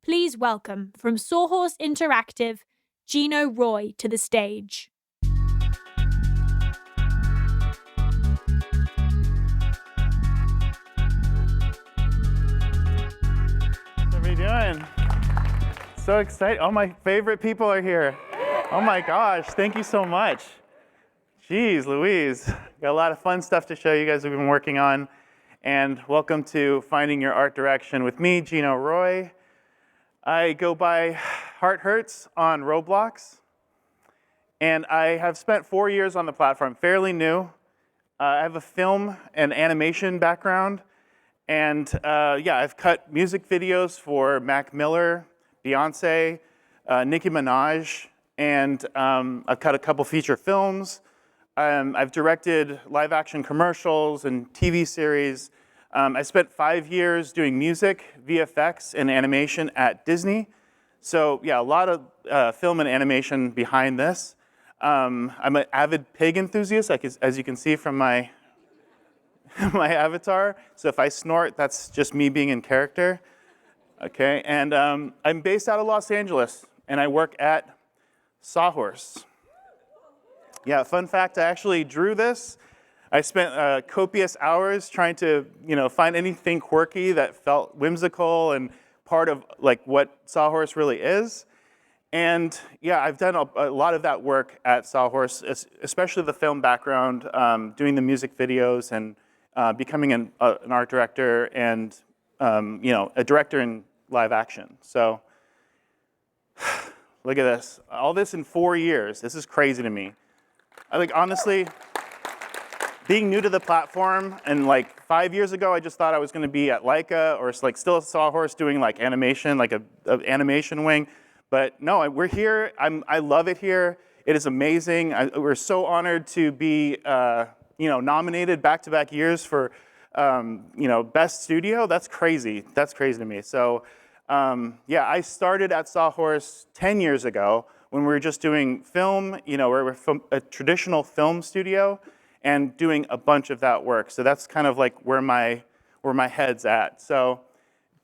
please welcome from Sawhorse Interactive, Gino Roy to the stage. What are we doing? So excited. All my favorite people are here. Oh my gosh, thank you so much. Jeez Louise, got a lot of fun stuff to show you guys we've been working on. And welcome to Finding Your Art Direction with me, Gino Roy. I go by Heart Hurts on Roblox. And I have spent 4 years on the platform, fairly new. I have a film and animation background. And yeah, I've cut music videos for Mac Miller, Beyonce, Nicki Minaj, and I've cut a couple feature films. I've directed live action commercials and TV series. I spent 5 years doing music, VFX, and animation at Disney. So yeah, a lot of film and animation behind this. I'm an avid pig enthusiast, as you can see from my my avatar. So if I snort, that's just me being in character. Okay, and I'm based out of Los Angeles, and I work at Sawhorse. Yeah, fun fact, I actually drew this. I spent copious hours trying to, find anything quirky that felt whimsical and part of like what Sawhorse really is. And yeah, I've done a lot of that work at Sawhorse, especially the film background, doing the music videos and becoming an art director and a director in live action. So look at this. All this in 4 years. This is crazy to me. I think honestly, being new to the platform and like 5 years ago, I just thought I was going to be at Leica or like still at Sawhorse doing like animation, like a animation wing. But no, we're here. I love it here. It is amazing. We're so honored to be nominated back-to-back years for best studio. That's crazy. That's crazy to me. So yeah, I started at Sawhorse 10 years ago when we were just doing film. We're a traditional film studio and doing a bunch of that work. So that's kind of like where my head's at.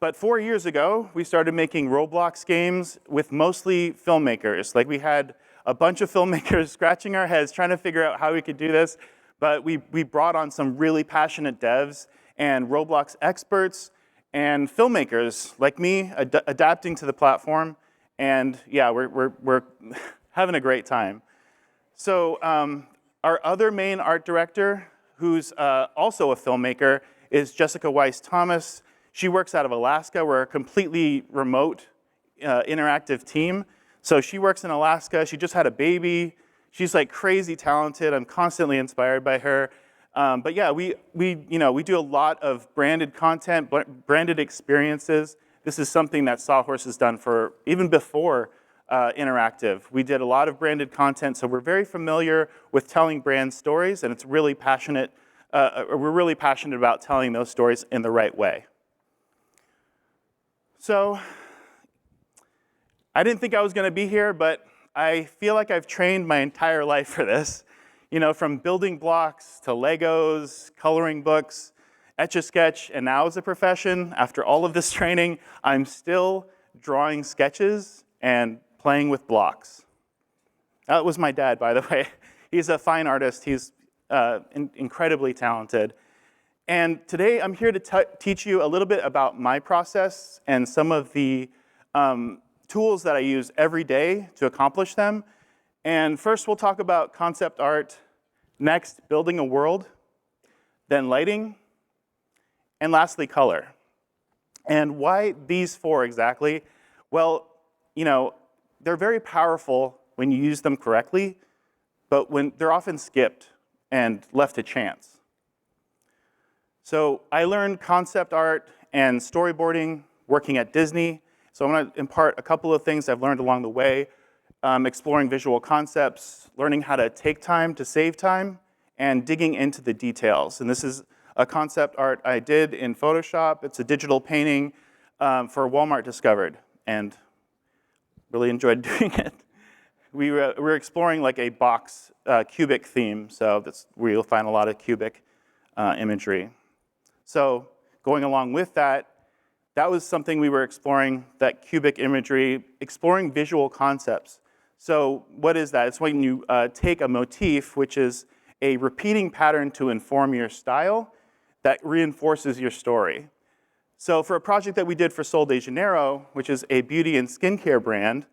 But 4 years ago, we started making Roblox games with mostly filmmakers. Like we had a bunch of filmmakers scratching our heads trying to figure out how we could do this. But we brought on some really passionate devs and Roblox experts and filmmakers like me adapting to the platform. And yeah, we're having a great time. So our other main art director, who's also a filmmaker, is Jessica Weiss-Thomas. She works out of Alaska. We're a completely remote interactive team. So she works in Alaska. She just had a baby. She's like crazy talented. I'm constantly inspired by her. But yeah, we do a lot of branded content, branded experiences. This is something that Sawhorse has done for even before interactive. We did a lot of branded content, so we're very familiar with telling brand stories, and it's really passionate. We're really passionate about telling those stories in the right way. So I didn't think I was going to be here, but I feel like I've trained my entire life for this. From building blocks to Legos, coloring books, Etch-a-Sketch, and now as a profession, after all of this training, I'm still drawing sketches and playing with blocks. That was my dad, by the way. He's a fine artist. He's incredibly talented. And today I'm here to teach you a little bit about my process and some of the tools that I use every day to accomplish them. And first we'll talk about concept art, next building a world, then lighting, and lastly color. And why these four exactly? Well, they're very powerful when you use them correctly, but when they're often skipped and left to chance. So I learned concept art and storyboarding working at Disney. So I'm going to impart a couple of things I've learned along the way, exploring visual concepts, learning how to take time to save time, and digging into the details. And this is a concept art I did in Photoshop. It's a digital painting for Walmart Discovered, and really enjoyed doing it. We were exploring like a box cubic theme, so that's where you'll find a lot of cubic imagery. So going along with that, that was something we were exploring, that cubic imagery, exploring visual concepts. So what is that? It's when you take a motif, which is a repeating pattern to inform your style that reinforces your story. So for a project that we did for Sol de Janeiro, which is a beauty and skincare brand,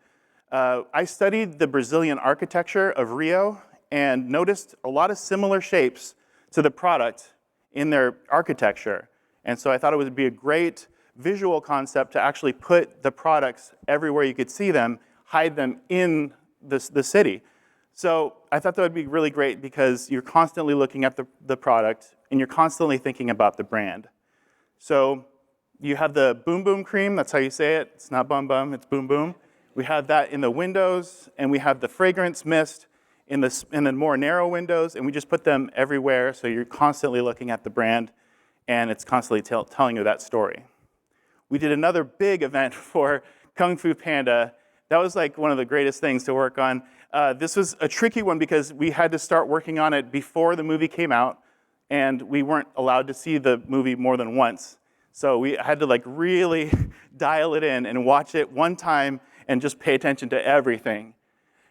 I studied the Brazilian architecture of Rio and noticed a lot of similar shapes to the product in their architecture. And so I thought it would be a great visual concept to actually put the products everywhere you could see them, hide them in the city. So I thought that would be really great because you're constantly looking at the product and you're constantly thinking about the brand. So you have the Boom Boom cream, that's how you say it. It's not Bum Bum, it's Boom Boom. We have that in the windows, and we have the fragrance mist in the more narrow windows, and we just put them everywhere so you're constantly looking at the brand and it's constantly telling you that story. We did another big event for Kung Fu Panda. That was like one of the greatest things to work on. This was a tricky one because we had to start working on it before the movie came out, and we weren't allowed to see the movie more than once. So we had to like really dial it in and watch it one time and just pay attention to everything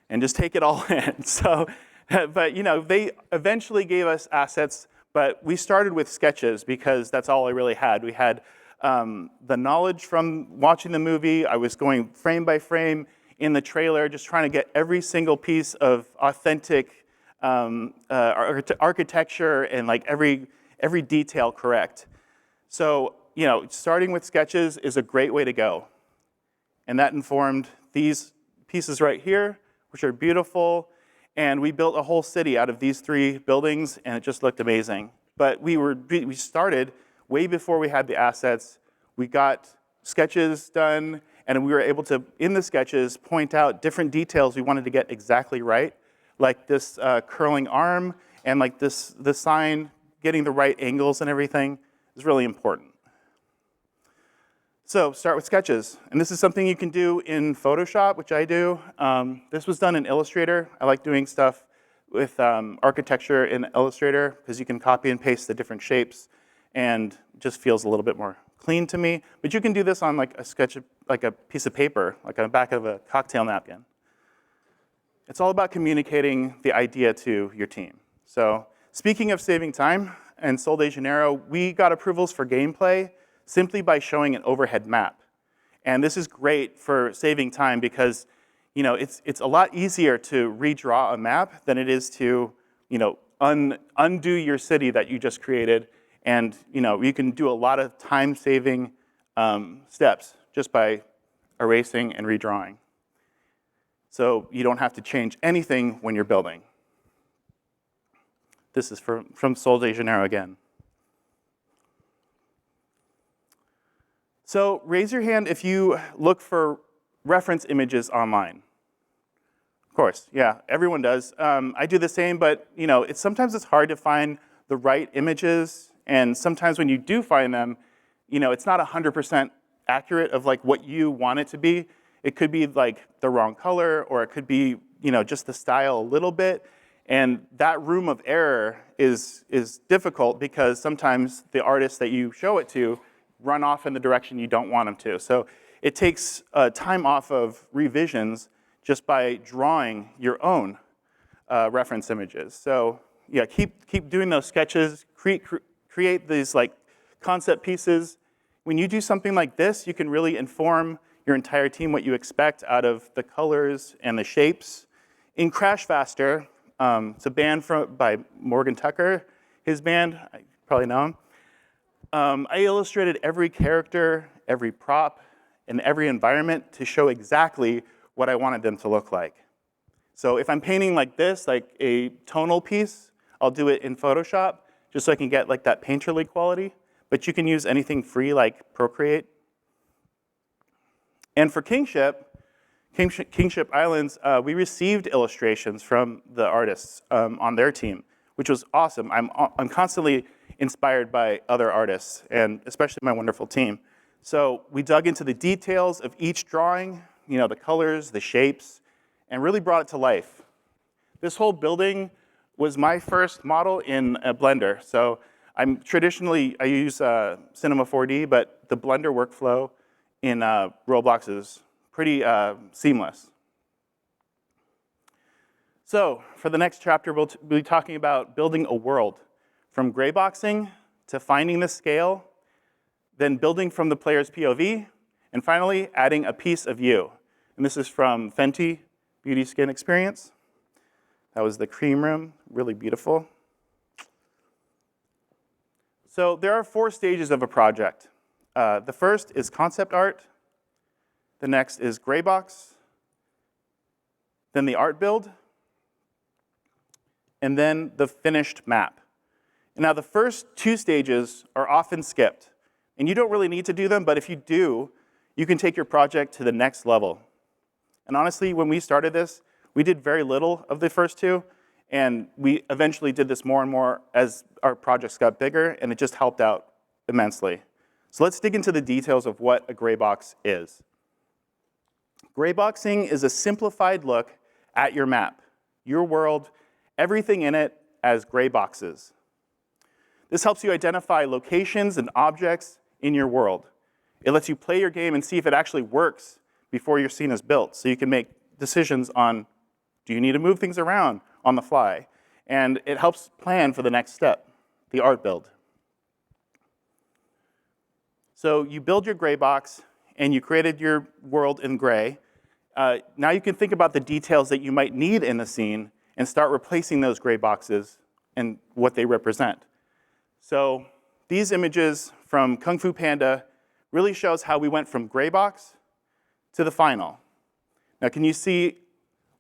and just take it all in. So, but they eventually gave us assets, but we started with sketches because that's all I really had. We had the knowledge from watching the movie. I was going frame by frame in the trailer, just trying to get every single piece of authentic architecture and like every detail correct. So, starting with sketches is a great way to go. And that informed these pieces right here, which are beautiful. And we built a whole city out of these 3 buildings, and it just looked amazing. But we started way before we had the assets. We got sketches done, and we were able to, in the sketches, point out different details we wanted to get exactly right, like this curling arm and like the sign, getting the right angles and everything is really important. So start with sketches. And this is something you can do in Photoshop, which I do. This was done in Illustrator. I like doing stuff with architecture in Illustrator because you can copy and paste the different shapes and it just feels a little bit more clean to me. But you can do this on like a sketch, like a piece of paper, like on the back of a cocktail napkin. It's all about communicating the idea to your team. So speaking of saving time, in Sol de Janeiro, we got approvals for gameplay simply by showing an overhead map. And this is great for saving time because it's a lot easier to redraw a map than it is to undo your city that you just created. And you can do a lot of time-saving steps just by erasing and redrawing. So you don't have to change anything when you're building. This is from Sol de Janeiro again. So raise your hand if you look for reference images online. Of course, yeah, everyone does. I do the same, but sometimes it's hard to find the right images, and sometimes when you do find them, it's not 100% accurate of like what you want it to be. It could be like the wrong color, or it could be just the style a little bit, and that room of error is difficult because sometimes the artists that you show it to run off in the direction you don't want them to. So it takes time off of revisions just by drawing your own reference images. So yeah, keep doing those sketches, create these like concept pieces. When you do something like this, you can really inform your entire team what you expect out of the colors and the shapes. In Crash Faster, it's a band by Morgan Tucker, his band, you probably know him. I illustrated every character, every prop, and every environment to show exactly what I wanted them to look like. So if I'm painting like this, like a tonal piece, I'll do it in Photoshop just so I can get like that painterly quality. But you can use anything free like Procreate. And for Kingship Islands, we received illustrations from the artists on their team, which was awesome. I'm constantly inspired by other artists, and especially my wonderful team. So we dug into the details of each drawing, the colors, the shapes, and really brought it to life. This whole building was my first model in a Blender. So I use Cinema 4D, but the Blender workflow in Roblox is pretty seamless. So for the next chapter, we'll be talking about building a world, from gray boxing to finding the scale, then building from the player's POV, and finally adding a piece of you. And this is from Fenty Beauty Skin Experience. That was the cream room, really beautiful. So there are 4 stages of a project. The first is concept art. The next is gray box. Then the art build. And then the finished map. And now the first 2 stages are often skipped. And you don't really need to do them, but if you do, you can take your project to the next level. And honestly, when we started this, we did very little of the first 2, and we eventually did this more and more as our projects got bigger, and it just helped out immensely. So let's dig into the details of what a gray box is. Gray boxing is a simplified look at your map, your world, everything in it as gray boxes. This helps you identify locations and objects in your world. It lets you play your game and see if it actually works before your scene is built, so you can make decisions on, do you need to move things around on the fly? And it helps plan for the next step, the art build. So you build your gray box, and you created your world in gray. Now you can think about the details that you might need in the scene and start replacing those gray boxes and what they represent. So these images from Kung Fu Panda really shows how we went from gray box to the final. Now, can you see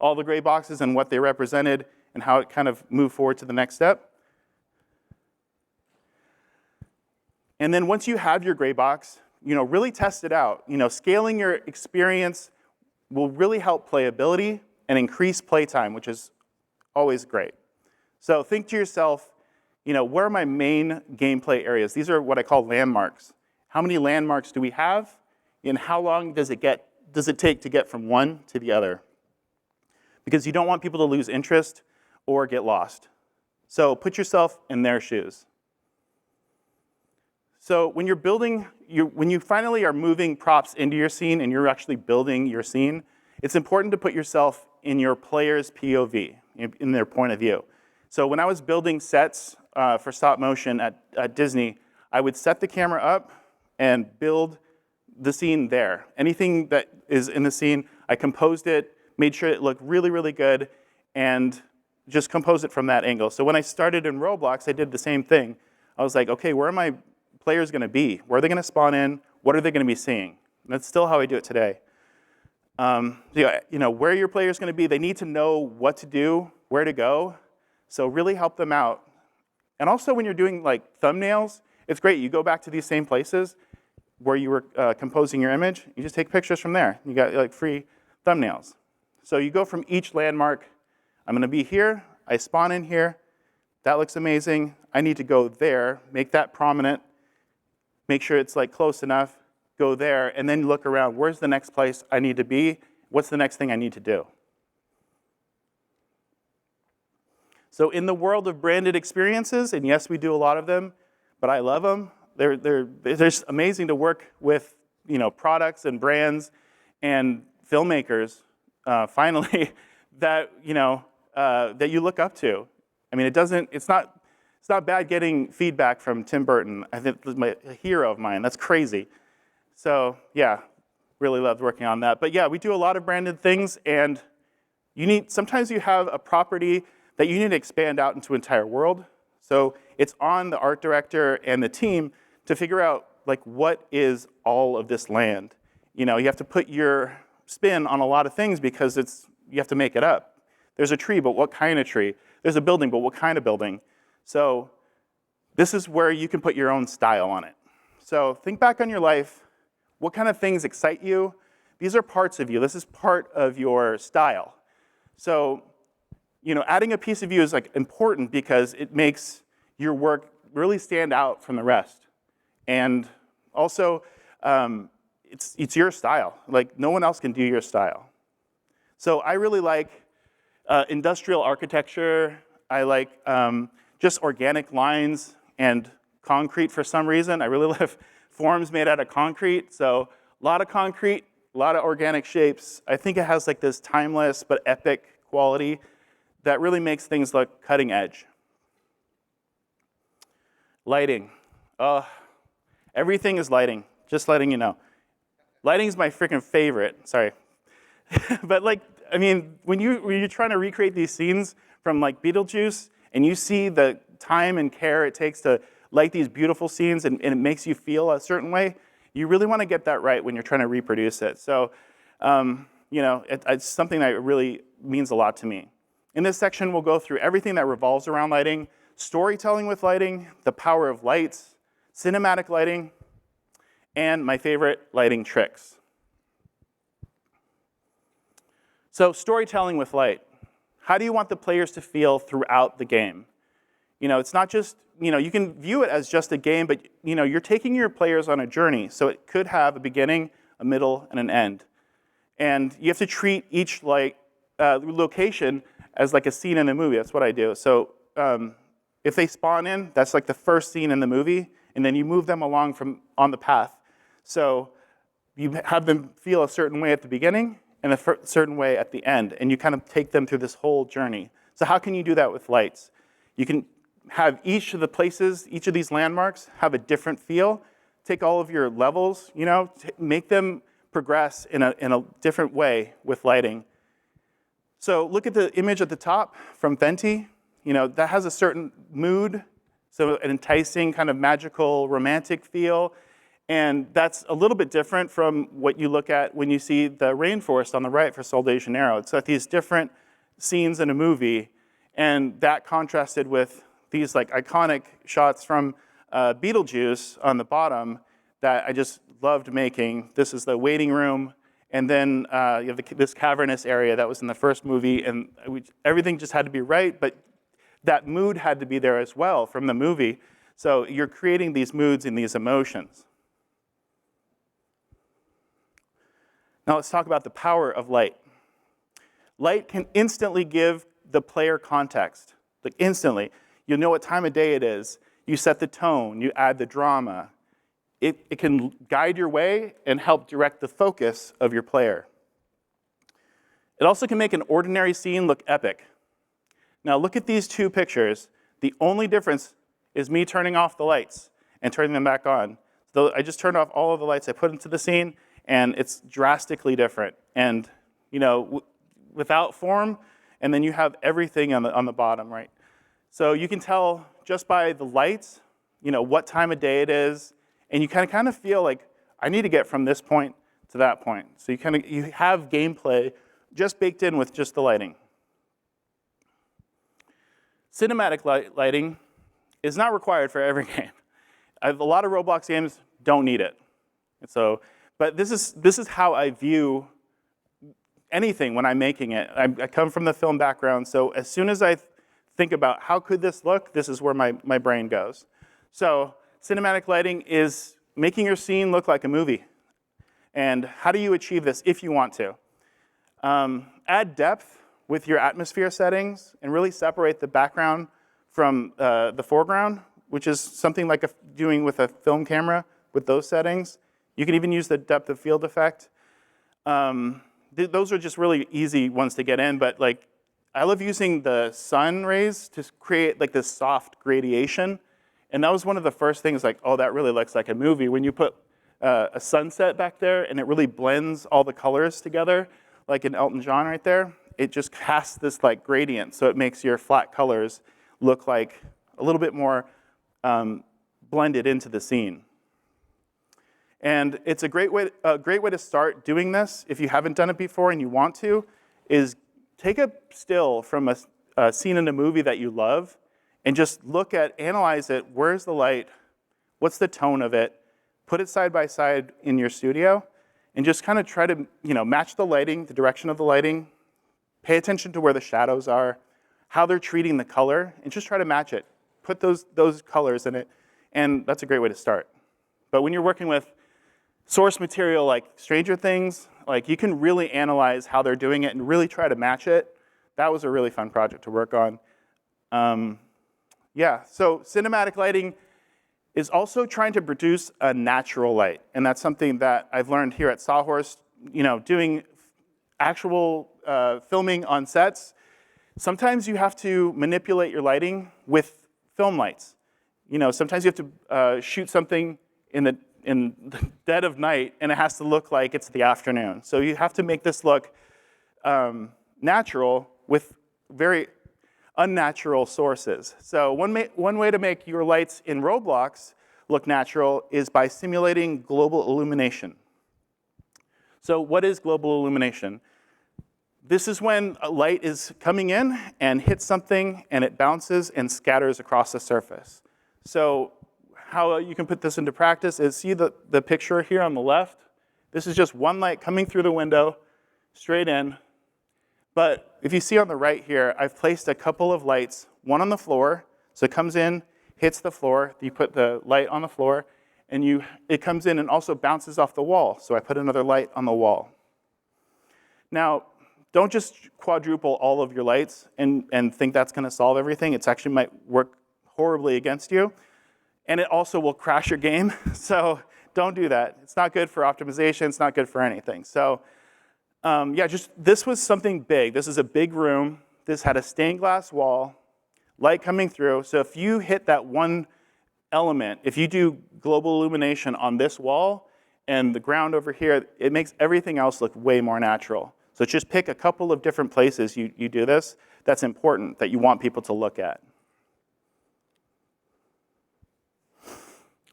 all the gray boxes and what they represented and how it kind of moved forward to the next step? And then once you have your gray box, really test it out. Scaling your experience will really help playability and increase playtime, which is always great. So think to yourself, where are my main gameplay areas? These are what I call landmarks. How many landmarks do we have? And how long does it take to get from one to the other? Because you don't want people to lose interest or get lost. So put yourself in their shoes. So when you're building, when you finally are moving props into your scene and you're actually building your scene, it's important to put yourself in your player's POV, in their point of view. So when I was building sets for stop motion at Disney, I would set the camera up and build the scene there. Anything that is in the scene, I composed it, made sure it looked really, really good, and just composed it from that angle. So when I started in Roblox, I did the same thing. I was like, okay, where are my players going to be? Where are they going to spawn in? What are they going to be seeing? And that's still how I do it today. Where your players going to be, they need to know what to do, where to go. So really help them out. And also when you're doing like thumbnails, it's great. You go back to these same places where you were composing your image. You just take pictures from there. You got like free thumbnails. So you go from each landmark. I'm going to be here. I spawn in here. That looks amazing. I need to go there, make that prominent, make sure it's like close enough, go there, and then look around. Where's the next place I need to be? What's the next thing I need to do? So in the world of branded experiences, and yes, we do a lot of them, but I love them. They're just amazing to work with, products and brands and filmmakers, finally, that you look up to. I mean, it's not bad getting feedback from Tim Burton. I think a hero of mine. That's crazy. So yeah, really loved working on that. But yeah, we do a lot of branded things, and sometimes you have a property that you need to expand out into an entire world. So it's on the art director and the team to figure out what is all of this land. You have to put your spin on a lot of things because you have to make it up. There's a tree, but what kind of tree? There's a building, but what kind of building? So this is where you can put your own style on it. So think back on your life. What kind of things excite you? These are parts of you. This is part of your style. So adding a piece of you is important because it makes your work really stand out from the rest. And also, it's your style. No one else can do your style. So I really like industrial architecture. I like just organic lines and concrete for some reason. I really love forms made out of concrete. So a lot of concrete, a lot of organic shapes. I think it has like this timeless but epic quality that really makes things look cutting edge. Lighting. Everything is lighting, just letting you know. Lighting is my freaking favorite, sorry. But like, I mean, when you're trying to recreate these scenes from like Beetlejuice, and you see the time and care it takes to light these beautiful scenes, and it makes you feel a certain way, you really want to get that right when you're trying to reproduce it. So, it's something that really means a lot to me. In this section, we'll go through everything that revolves around lighting, storytelling with lighting, the power of lights, cinematic lighting, and my favorite lighting tricks. So storytelling with light. How do you want the players to feel throughout the game? It's not just, you can view it as just a game, but you're taking your players on a journey. So it could have a beginning, a middle, and an end. And you have to treat each location as like a scene in a movie. That's what I do. So if they spawn in, that's like the first scene in the movie, and then you move them along on the path. So you have them feel a certain way at the beginning and a certain way at the end, and you kind of take them through this whole journey. So how can you do that with lights? You can have each of the places, each of these landmarks have a different feel. Take all of your levels, make them progress in a different way with lighting. So look at the image at the top from Fenty. That has a certain mood, so an enticing kind of magical, romantic feel. And that's a little bit different from what you look at when you see the rainforest on the right for Sol de Janeiro. It's like these different scenes in a movie, and that contrasted with these like iconic shots from Beetlejuice on the bottom that I just loved making. This is the waiting room, and then you have this cavernous area that was in the first movie, and everything just had to be right, but that mood had to be there as well from the movie. So you're creating these moods and these emotions. Now let's talk about the power of light. Light can instantly give the player context, like instantly. You know what time of day it is. You set the tone, you add the drama. It can guide your way and help direct the focus of your player. It also can make an ordinary scene look epic. Now look at these two pictures. The only difference is me turning off the lights and turning them back on. So I just turned off all of the lights I put into the scene, and it's drastically different. And without form, and then you have everything on the bottom, right? So you can tell just by the lights, what time of day it is, and you kind of feel like I need to get from this point to that point. So you have gameplay just baked in with just the lighting. Cinematic lighting is not required for every game. A lot of Roblox games don't need it. But this is how I view anything when I'm making it. I come from the film background, so as soon as I think about how could this look, this is where my brain goes. So cinematic lighting is making your scene look like a movie. And how do you achieve this if you want to? Add depth with your atmosphere settings and really separate the background from the foreground, which is something like doing with a film camera with those settings. You can even use the depth of field effect. Those are just really easy ones to get in, but I love using the sun rays to create this soft gradation. And that was one of the first things oh, that really looks like a movie. When you put a sunset back there and it really blends all the colors together, like in Elton John right there, it just casts this gradient. So it makes your flat colors look like a little bit more blended into the scene. And it's a great way to start doing this, if you haven't done it before and you want to, is take a still from a scene in a movie that you love and just analyze it. Where's the light? What's the tone of it? Put it side by side in your studio and just kind of try to match the lighting, the direction of the lighting, pay attention to where the shadows are, how they're treating the color, and just try to match it. Put those colors in it, and that's a great way to start. But when you're working with source material like Stranger Things, you can really analyze how they're doing it and really try to match it. That was a really fun project to work on. So cinematic lighting is also trying to produce a natural light. And that's something that I've learned here at Sawhorse, doing actual filming on sets. Sometimes you have to manipulate your lighting with film lights. Sometimes you have to shoot something in the dead of night, and it has to look like it's the afternoon. So you have to make this look natural with very unnatural sources. So one way to make your lights in Roblox look natural is by simulating global illumination. So what is global illumination? This is when a light is coming in and hits something, and it bounces and scatters across the surface. So how you can put this into practice is, see the picture here on the left? This is just one light coming through the window, straight in. But if you see on the right here, I've placed a couple of lights, one on the floor, so it comes in, hits the floor, you put the light on the floor, and it comes in and also bounces off the wall, so I put another light on the wall. Now, don't just quadruple all of your lights and think that's gonna solve everything. It actually might work horribly against you, and it also will crash your game, so don't do that. It's not good for optimization, it's not good for anything. So this was something big. This is a big room. This had a stained glass wall, light coming through. So if you hit that one element, if you do global illumination on this wall and the ground over here, it makes everything else look way more natural. So just pick a couple of different places you do this. That's important, that you want people to look at.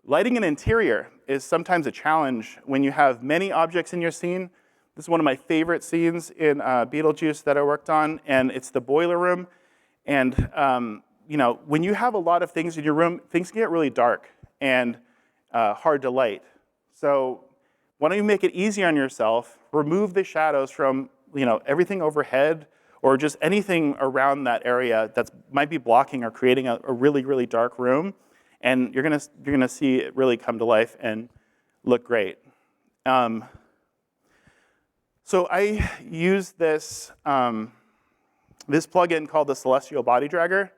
Lighting an interior is sometimes a challenge when you have many objects in your scene. This is one of my favorite scenes in Beetlejuice that I worked on, and it's the boiler room. And when you have a lot of things in your room, things can get really dark and hard to light. So why don't you make it easy on yourself, remove the shadows from everything overhead or just anything around that area that might be blocking or creating a really, really dark room, and you're gonna see it really come to life and look great. So I use this plugin called the Celestial Body Dragger,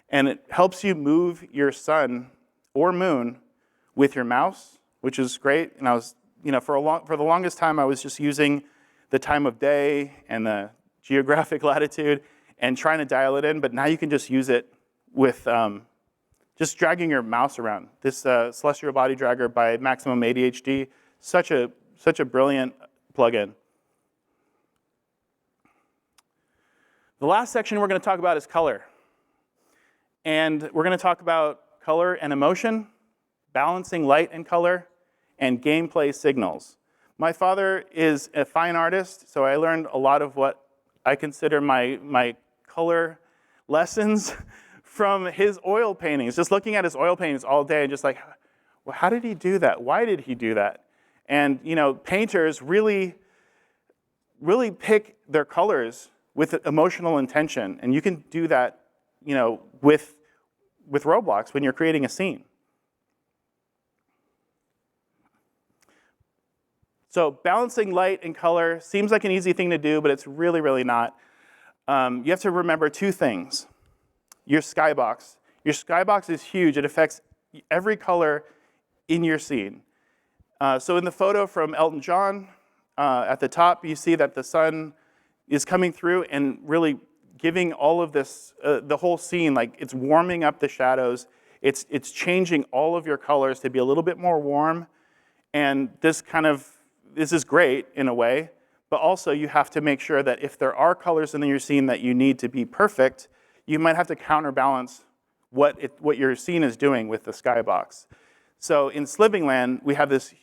and it helps you move your sun or moon with your mouse, which is great. And I was, for the longest time, I was just using the time of day and the geographic latitude and trying to dial it in. But now you can just use it with just dragging your mouse around. This Celestial Body Dragger by Maximum ADHD, such a brilliant plugin. The last section we're going to talk about is color. And we're going to talk about color and emotion, balancing light and color, and gameplay signals. My father is a fine artist, so I learned a lot of what I consider my color lessons from his oil paintings. Just looking at his oil paintings all day and just like, well, how did he do that? Why did he do that? And painters really pick their colors with emotional intention, and you can do that, with Roblox when you're creating a scene. So balancing light and color seems like an easy thing to do, but it's really, really not. You have to remember two things. Your skybox. Your skybox is huge. It affects every color in your scene. So in the photo from Elton John, at the top, you see that the sun is coming through and really giving all of this, the whole scene, like it's warming up the shadows. It's changing all of your colors to be a little bit more warm. And this is great in a way, but also you have to make sure that if there are colors in your scene that you need to be perfect, you might have to counterbalance what your scene is doing with the skybox. So in Slivingland, we have this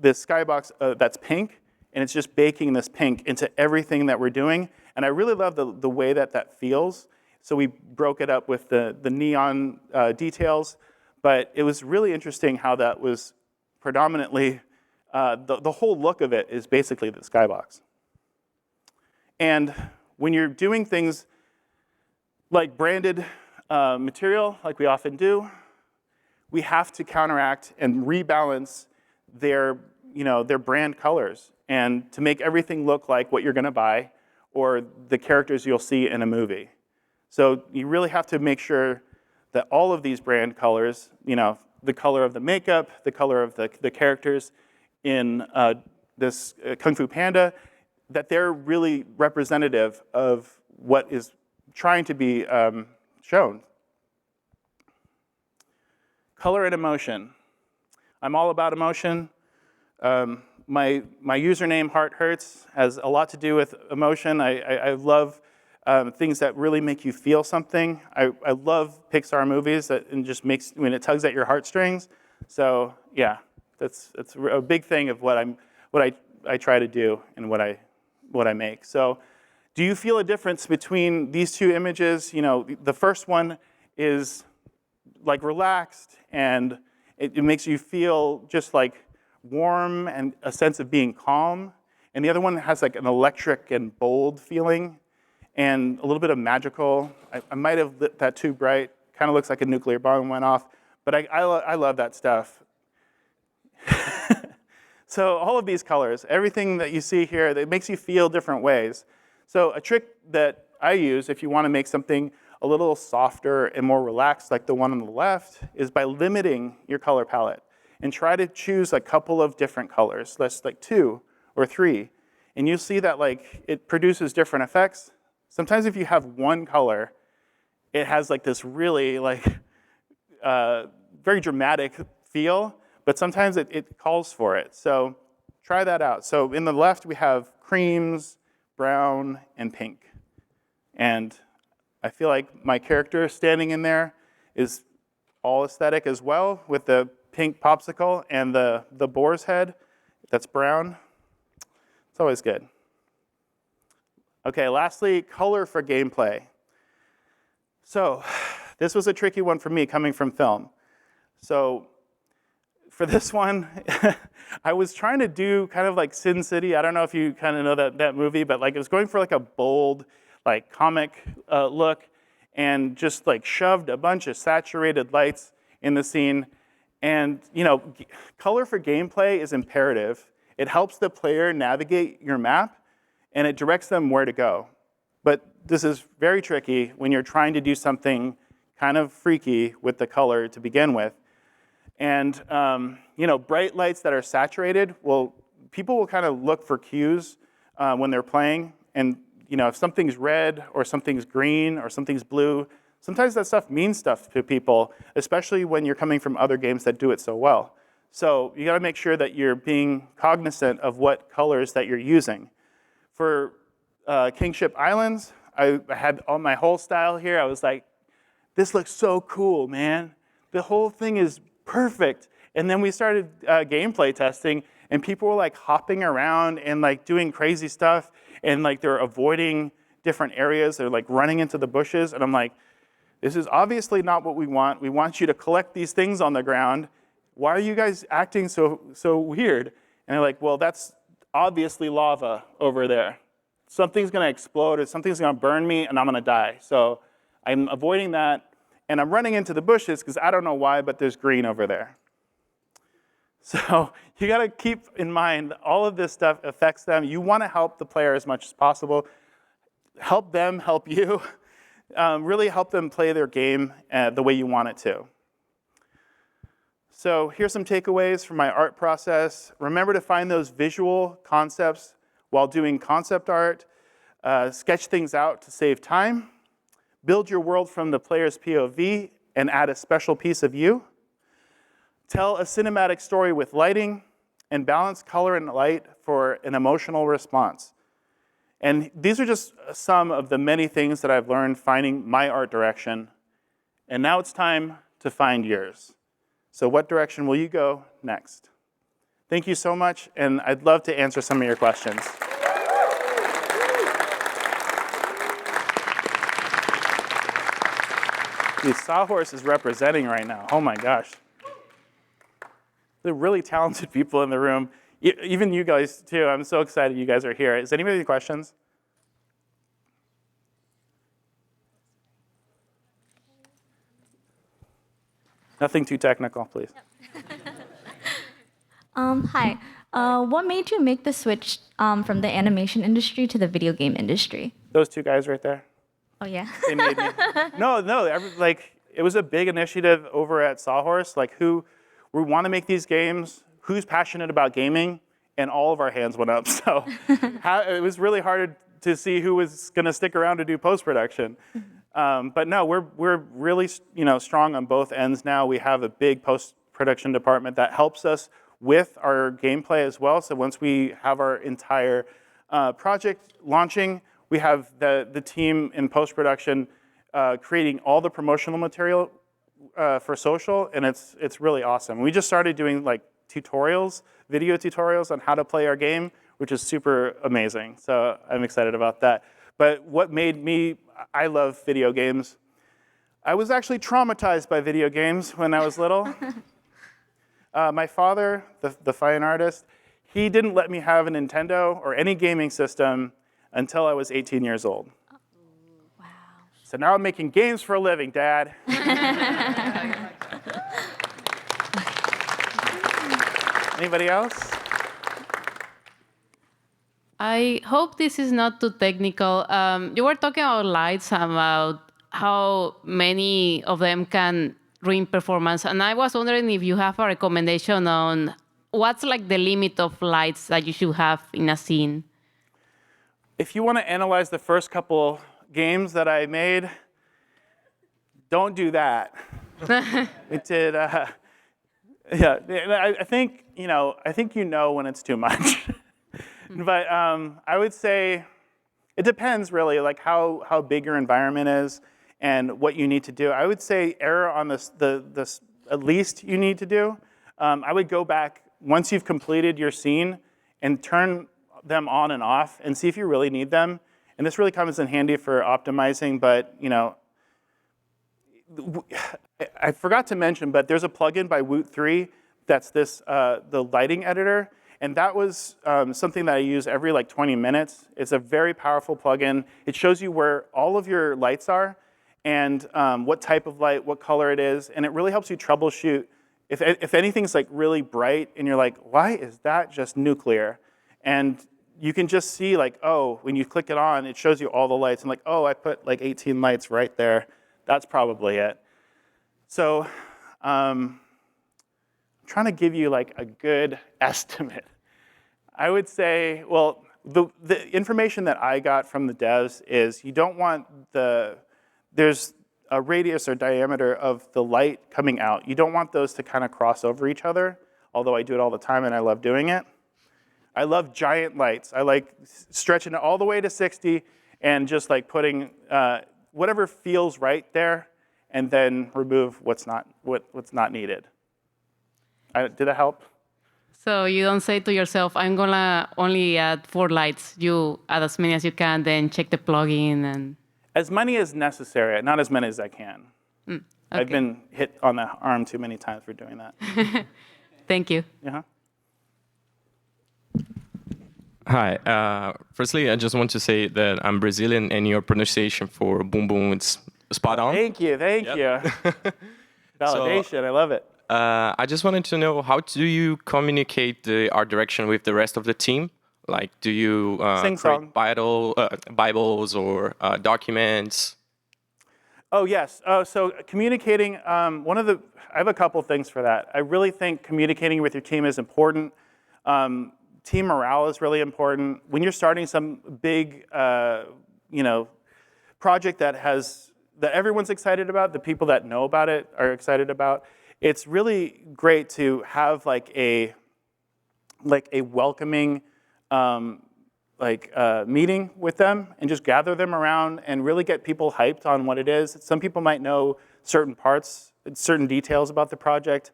skybox that's pink, and it's just baking this pink into everything that we're doing. And I really love the way that feels. So we broke it up with the neon details, but it was really interesting how that was predominantly, the whole look of it is basically the skybox. And when you're doing things like branded material, like we often do, we have to counteract and rebalance their brand colors and to make everything look like what you're going to buy or the characters you'll see in a movie. So you really have to make sure that all of these brand colors, the color of the makeup, the color of the characters in this Kung Fu Panda, that they're really representative of what is trying to be shown. Color and emotion. I'm all about emotion. My username, Heart Hurts, has a lot to do with emotion. I love things that really make you feel something. I love Pixar movies that and just makes when it tugs at your heartstrings. So yeah, that's a big thing of what I try to do and what I make. So, do you feel a difference between these two images? You know, the first one is like relaxed and it makes you feel just like warm and a sense of being calm. And the other one has like an electric and bold feeling and a little bit of magical. I might have lit that too bright. Kind of looks like a nuclear bomb went off. But I love that stuff. So all of these colors, everything that you see here, that makes you feel different ways. So a trick that I use if you want to make something a little softer and more relaxed, like the one on the left, is by limiting your color palette and try to choose a couple of different colors, less like 2 or 3. And you'll see that like it produces different effects. Sometimes if you have one color, it has like this really like very dramatic feel, but sometimes it calls for it. So try that out. So in the left, we have creams, brown, and pink. And I feel like my character standing in there is all aesthetic as well, with the pink popsicle and the boar's head that's brown. It's always good. Okay, lastly, color for gameplay. So this was a tricky one for me coming from film. So for this one, I was trying to do kind of like Sin City. I don't know if you kind of know that movie, but like it was going for like a bold, like comic look, and just like shoved a bunch of saturated lights in the scene. And you know, color for gameplay is imperative. It helps the player navigate your map, and it directs them where to go. But this is very tricky when you're trying to do something kind of freaky with the color to begin with. And you know, bright lights that are saturated, well, people will kind of look for cues when they're playing. And you know, if something's red or something's green or something's blue, sometimes that stuff means stuff to people, especially when you're coming from other games that do it so well. So you got to make sure that you're being cognizant of what colors that you're using. For Kingship Islands, I had all my whole style here. I was like, this looks so cool, man. The whole thing is perfect. And then we started gameplay testing, and people were like hopping around and like doing crazy stuff, and like they're avoiding different areas. They're like running into the bushes, and I'm like, this is obviously not what we want. We want you to collect these things on the ground. Why are you guys acting so weird? And they're like, well, that's obviously lava over there. Something's going to explode, or something's going to burn me, and I'm going to die. So I'm avoiding that, and I'm running into the bushes because I don't know why, but there's green over there. So you got to keep in mind all of this stuff affects them. You want to help the player as much as possible. Help them help you. Really help them play their game the way you want it to. So here's some takeaways from my art process. Remember to find those visual concepts while doing concept art. Sketch things out to save time. Build your world from the player's POV and add a special piece of you. Tell a cinematic story with lighting, and balance color and light for an emotional response. And these are just some of the many things that I've learned finding my art direction. And now it's time to find yours. So what direction will you go next? Thank you so much, and I'd love to answer some of your questions. Dude, Sawhorse is representing right now. Oh my gosh. They're really talented people in the room. Even you guys too. I'm so excited you guys are here. Is anybody have questions? Nothing too technical, please. Hi. What made you make the switch from the animation industry to the video game industry? Those two guys right there. Oh yeah. They made me. No, like it was a big initiative over at Sawhorse. Like who we want to make these games. Who's passionate about gaming? And all of our hands went up. So it was really hard to see who was going to stick around to do post-production. But no, we're really strong on both ends now. We have a big post-production department that helps us with our gameplay as well. So once we have our entire project launching, we have the team in post-production creating all the promotional material for social, and it's really awesome. We just started doing like tutorials, video tutorials on how to play our game, which is super amazing. So I'm excited about that. But what made me, I love video games. I was actually traumatized by video games when I was little. My father, the fine artist, he didn't let me have a Nintendo or any gaming system until I was 18 years old. Wow. So now I'm making games for a living, Dad. Anybody else? I hope this is not too technical. You were talking about lights, about how many of them can ruin performance. And I was wondering if you have a recommendation on what's like the limit of lights that you should have in a scene. If you want to analyze the first couple games that I made, don't do that. It did. Yeah, I think you know when it's too much. But I would say it depends really, like how big your environment is and what you need to do. I would say err on the at least you need to do. I would go back once you've completed your scene and turn them on and off and see if you really need them. And this really comes in handy for optimizing, but I forgot to mention, but there's a plugin by WhoseTrade that's the lighting editor. And that was something that I use every like 20 minutes. It's a very powerful plugin. It shows you where all of your lights are and what type of light, what color it is. And it really helps you troubleshoot. If anything's like really bright and you're like, why is that just nuclear? And you can just see like, oh, when you click it on, it shows you all the lights. And like, oh, I put like 18 lights right there. That's probably it. So I'm trying to give you like a good estimate. I would say, well, the information that I got from the devs is you don't want there's a radius or diameter of the light coming out. You don't want those to kind of cross over each other, although I do it all the time and I love doing it. I love giant lights. I like stretching it all the way to 60 and just like putting whatever feels right there and then remove what's not needed. Did that help? So you don't say to yourself, I'm gonna only add 4 lights. You add as many as you can, then check the plugin and... As many as necessary, not as many as I can. Okay. I've been hit on the arm too many times for doing that. Thank you. Yeah. Hi. Firstly, I just want to say that I'm Brazilian, and your pronunciation for boom boom is spot on. Thank you. Validation, I love it. I just wanted to know, how do you communicate the art direction with the rest of the team? Like, do you create Bibles or documents? Oh, yes. So communicating, I have a couple things for that. I really think communicating with your team is important. Team morale is really important. When you're starting some big, project that everyone's excited about, the people that know about it are excited about, it's really great to have like a welcoming meeting with them and just gather them around and really get people hyped on what it is. Some people might know certain parts, certain details about the project.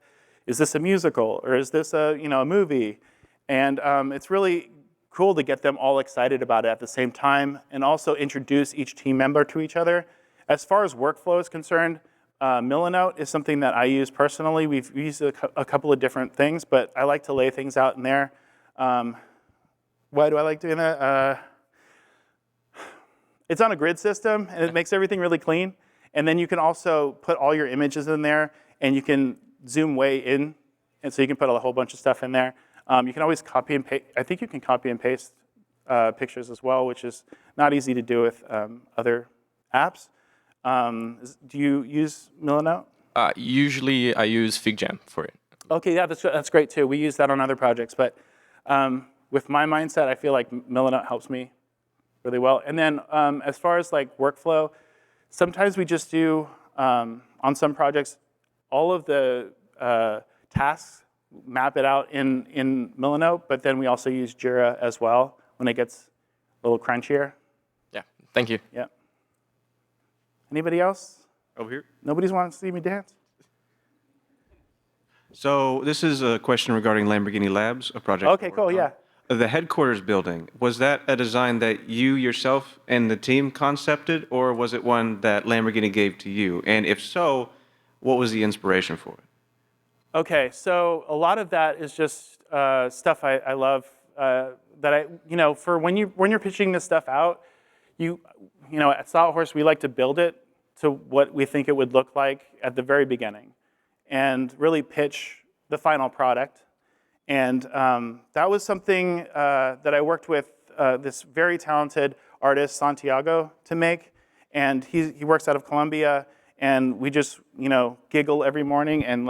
Is this a musical or is this a movie? And it's really cool to get them all excited about it at the same time and also introduce each team member to each other. As far as workflow is concerned, Milanote is something that I use personally. We've used a couple of different things, but I like to lay things out in there. Why do I like doing that? It's on a grid system, and it makes everything really clean. And then you can also put all your images in there, and you can zoom way in, and so you can put a whole bunch of stuff in there. You can always copy and paste. I think you can copy and paste pictures as well, which is not easy to do with other apps. Do you use Milanote? Usually I use FigJam for it. Okay, yeah, that's great too. We use that on other projects, but with my mindset, I feel like Milanote helps me really well. And then as far as like workflow, sometimes we just do, on some projects, all of the tasks, map it out in Milanote, but then we also use Jira as well when it gets a little crunchier. Yeah, thank you. Yeah. Anybody else? Over here. Nobody's want to see me dance? So this is a question regarding Lamborghini Labs, a project. Okay, cool, yeah. The headquarters building, was that a design that you yourself and the team concepted, or was it one that Lamborghini gave to you? And if so, what was the inspiration for it? Okay, so a lot of that is just stuff I love that for when you're pitching this stuff out, at Sawhorse we like to build it to what we think it would look like at the very beginning, and really pitch the final product. And that was something that I worked with this very talented artist, Santiago, to make. And he works out of Colombia, and we just giggle every morning and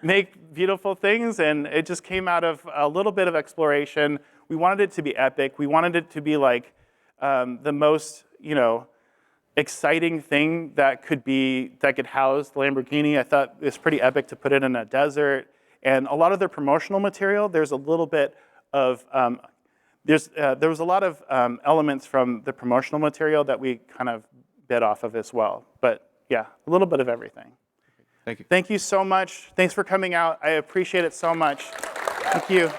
make beautiful things. And it just came out of a little bit of exploration. We wanted it to be epic. We wanted it to be like the most exciting thing that could house the Lamborghini. I thought it was pretty epic to put it in a desert. And a lot of their promotional material, there's a little bit of, there was a lot of elements from the promotional material that we kind of bit off of as well. But yeah, a little bit of everything. Thank you. Thank you so much. Thanks for coming out. I appreciate it so much. Thank you.